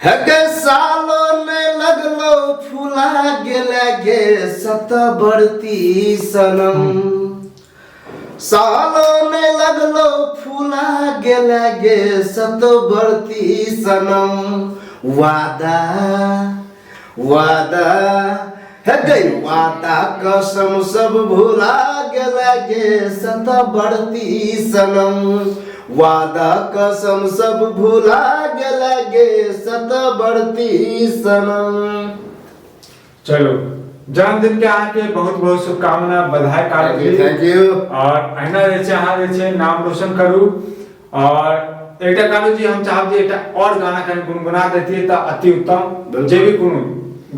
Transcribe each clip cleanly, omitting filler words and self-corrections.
हगे सालों में लगलो फूला गेले गे सत बढ़ती सनम। सालों में लगलो फूला गेले गे सत बढ़ती सनम। वादा वादा है गई वादा कसम सब भूला गेले गे सत बढ़ती सनम। वादा कसम सब भूला गेले गे सत बढ़ती सनम। चलो जन्मदिन के अहाँ के बहुत बहुत शुभकामना बधाई काटू। Thank you. और अहिना जे छै अहाँ जे छै नाम रोशन करू। और एकटा कालू जी हम चाहब जे एकटा और गाना कहीं गुनगुना देतिए त अति उत्तम। जे भी कोनो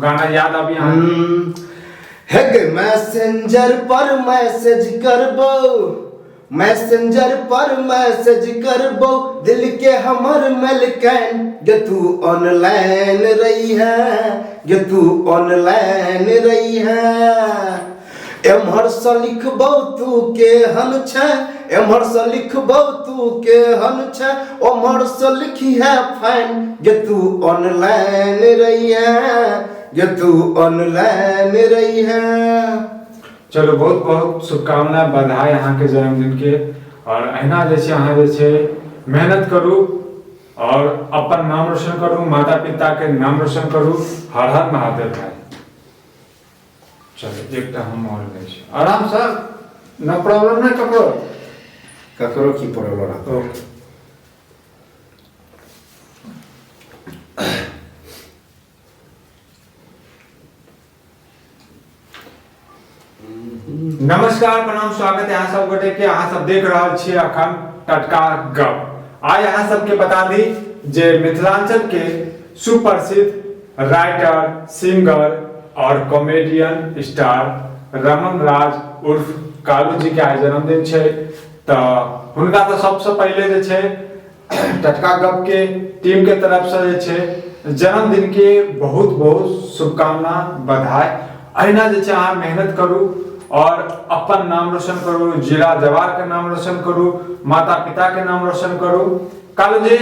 गाना याद आबी अहाँ हेगे मैसेंजर पर मैसेज करबो, मैसेंजर पर मैसेज करबो दिल के हमर मेलकैन गे तू ऑनलाइन रही है, गे तू ऑनलाइन रही है। एम्हर से लिखबो तू के हन छै, एम्हर से लिखबो तू के हन छै, ओम्हर से लिखी है फाइन गे तू ऑनलाइन रही है, गे तू ऑनलाइन रही है। चलो बहुत बहुत शुभकामना बधाई अहाँ के जन्मदिन के। और अहिना जे छै अहाँ जे छै मेहनत करू और अपन नाम रोशन करू, माता पिता के नाम रोशन करू। हर हर महादेव भाई। चलो एकटा हम और लै छी आराम से, न प्रॉब्लम नहीं ककरो ककरो की प्रॉब्लम रहतो। नमस्कार प्रणाम स्वागत है अहाँ सब गोटे के। अहाँ सब देख रहल छी अखन टटका गप। आज अहाँ सबके बता दी जे मिथिलांचल के सुप्रसिद्ध राइटर, सिंगर और कॉमेडियन स्टार रमन राज उर्फ कालू जी के आज जन्मदिन छै। तो हुनका तो सबसे पहले जे छै टटका गप के टीम के तरफ से जे छै जन्मदिन के बहुत बहुत शुभकामना बधाई। अहिना जे छै अहाँ मेहनत करू और अपन नाम रोशन करू, जिला जवार के नाम रोशन करू, माता पिता के नाम रोशन करू। कालू जी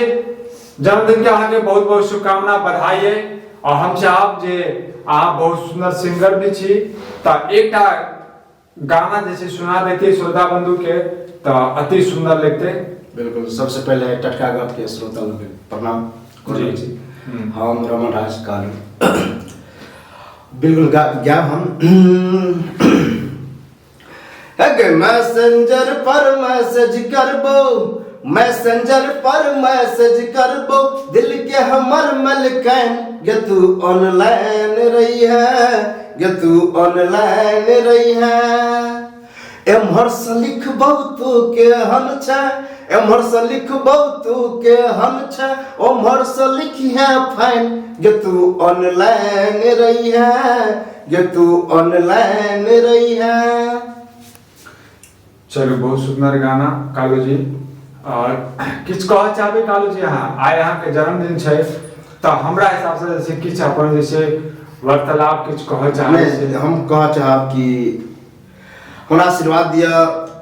जन्मदिन के अहाँ के बहुत बहुत शुभकामना बधाई है। और हम चाहब जे अहाँ बहुत सुंदर सिंगर भी छी तो एकटा गाना जैसे सुना देते श्रोता बंधु के तो अति सुंदर लगते। बिल्कुल। सबसे पहले टटका गप के श्रोता लोग के प्रणाम करू छी। हम रमन राज कालू बिल्कुल क्या हम है मैसेंजर पर मैसेज करबो, मैसेंजर पर मैसेज करबो दिल के हमर मलकैन गे तू ऑनलाइन रही है, गे तू ऑनलाइन रही है। एम्हर से लिखबो तू के हन छै, एम्हर से लिखबो तू के हन छै, ओम्हर से लिखी है फाइन गे तू ऑनलाइन रही है, गे तू ऑनलाइन रही है। चलो बहुत सुंदर गाना कालू जी। और किछ कह चाहबे कालू जी अहाँ आइ अहाँ के जन्मदिन छै तो हमरा हिसाब से जैसे किछ अपन जैसे वार्तालाप किछ कह चाहबे से हम कह चाहब कि हमरा आशीर्वाद दिया,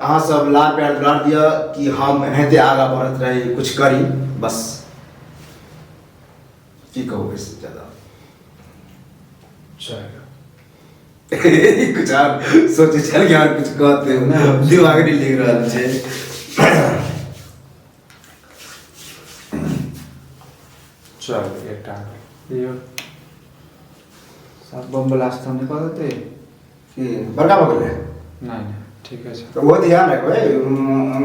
अहाँ सब लाड प्यार दुलार दिया कि हम हेते आगा बढ़त रही, कुछ करी बस। की कहू इससे ज्यादा चलो कुछ और सोचे चल यार कुछ कहते हो दिमाग नहीं लिख रहा छे। चलो एकटा यो सब बम ब्लास्ट होने को देते कि बड़का बगल है नहीं ठीक है तो वो ध्यान रखो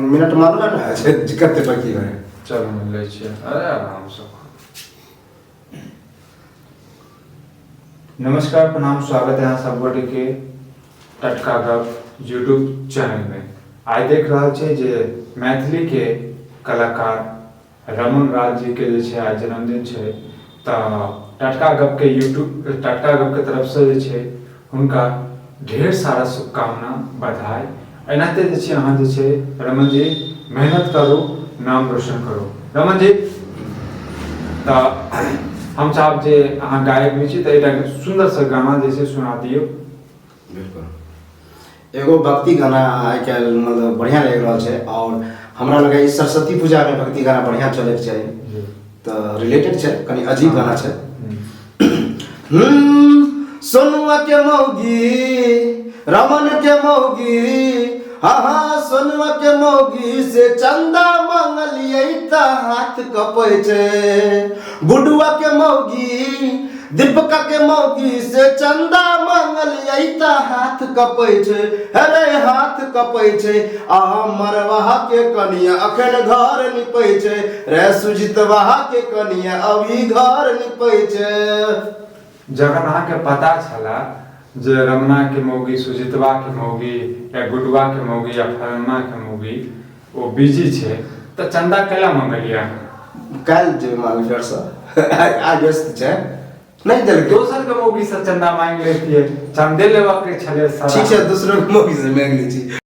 मिनट मारो ना करते बाकी है। चलो मिल ले छी। अरे आराम से। नमस्कार प्रणाम स्वागत है यहाँ सब गोटे के टटका गप यूट्यूब चैनल में। आज देख रहा छे जे मैथिली के कलाकार रमन राज जी के जे आज जन्मदिन छे तो टटका गप के यूट्यूब टटका गप के तरफ से जे छे उनका ढेर सारा शुभकामना बधाई। एनाते जे छे अहाँ जे छे रमन जी मेहनत करू, नाम रोशन करू। रमन जी तो हम साहब जे अहाँ गायक भी छी तो एक सुंदर सा गाना जैसे सुना दियो। बिल्कुल। एगो भक्ति गाना आइ काल्हि मतलब बढ़िया लग रहा है और हमरा लगे सरस्वती पूजा में भक्ति गाना बढ़िया चले के चाहिए तो रिलेटेड छे, कनी अजीब गाना छे। सोनुआ के मौगी, रमन के मौगी, हाँ हाँ सोनुआ के मौगी से चंदा मांगलिए त हाथ कपै छे। गुडुआ के मौगी, दीपका के मौगी से चंदा मांगलिए त हाथ कपै छे, अरे हाथ कपै छे। आ मरवाहा के कनिया अखन घर निपै छे, रे सुजितवा के कनिया अभी घर निपै छे। जखन अहाँके पता छला जे रमना के मौगी, सुजितवा के मौगी या गुडुआ के मौगी या फलना के मौगी वो बिजी छे, तो चंदा कैला मंगलिया? काल जे मांग फेर से आज व्यस्त छे, नहीं देलकै। दोसर के मौगी से चंदा मांग लेतिए, चंदे लेवा के छले सारा। ठीक है, दूसरों के मौगी से मांग ली छी।